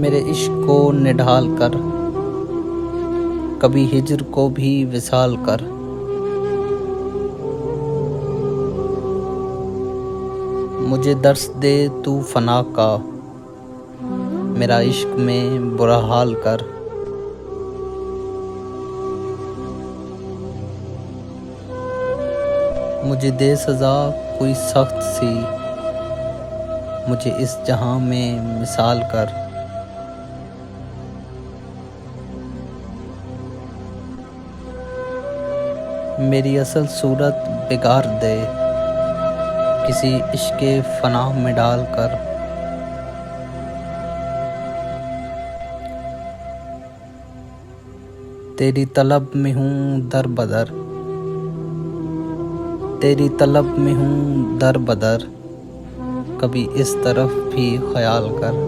मेरे इश्क को निढाल कर, कभी हिज्र को भी विसाल कर। मुझे दर्स दे तू फना का, मेरा इश्क में बुरा हाल कर। मुझे दे सज़ा कोई सख्त सी, मुझे इस जहां में मिसाल कर। मेरी असल सूरत बिगाड़ दे, किसी इश्क़े फना में डाल कर। तेरी तलब में हूँ दर बदर, तेरी तलब में हूँ दर बदर, कभी इस तरफ भी ख्याल कर।